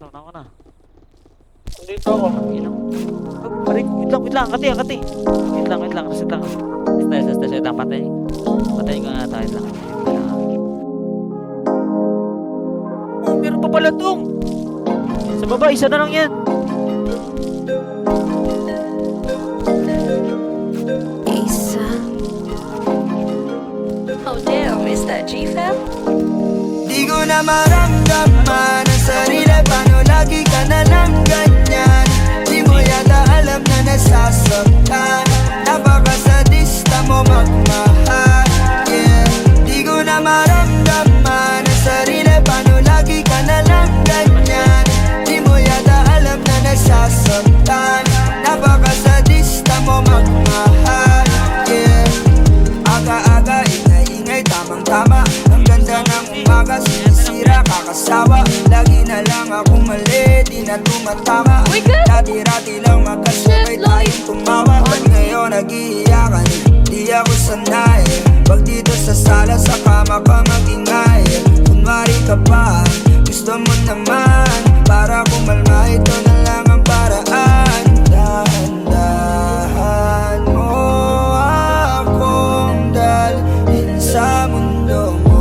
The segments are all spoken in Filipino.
Nauna ko na. Dito ako. Ilang. Wait lang. Kati. Wait lang. Reset lang. Wait lang. Patay ko nga tayo lang. Oh, meron pa pala tong. Sa baba, isa na lang yan. Isa. Oh damn, is that G-Fam? Di ko na maramdaman ang sarili, paano lagi ka na lang ganyan? Di mo yata alam na nasasaktan, napakasadista mo magmahal, yeah. Di ko na maramdaman ang sarili, paano lagi ka na lang ganyan? Di mo yata alam na nasasaktan, napakasadista mo magmahal, yeah. Aga-aga, ingay-ingay, tamang-tama. Ang ganda ng umaga, sinisira, kakasawa. Lagi na lang akong mali, di na tumatama. Dati-rati lang magkasabay tayong tumawa. Ba't ngayon nag-iiyakan? Di ako sanay. Pag dito sa sala, sa kama ka mag-ingay. Kunwari ka pa, gusto mo naman. Para kumalma, ito na lang ang paraan. Dahan-dahan mo akong dalhin sa mundo mo.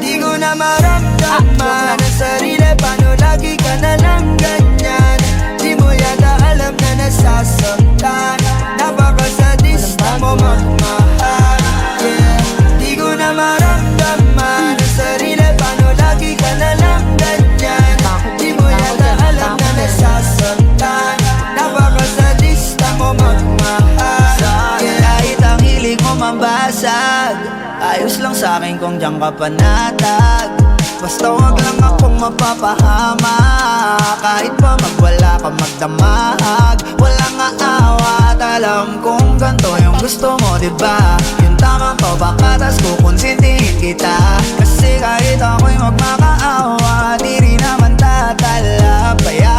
Di ko na maramdaman ang sarili, paano lagi ka na lang ganyan? Di mo yata alam na nasasaktan, napakasadista mo magmahal, yeah. Di ko na maramdaman ang sarili, paano lagi ka na lang ganyan? Di mo yata alam na nasasaktan, napakasadista mo magmahal, yeah. Kahit ang hilig mo mambasag, ayos lang sa'kin kung diyan ka panatag. Basta wag lang akong mapapahama. Kahit pa magwala ka magdamag, walang aawat. Alam kong ganito yung gusto mo, diba? Yung tamang to baka tas kukonsintihin kita. Kasi kahit ako'y magmakaawa, di rin naman tatalab. Kaya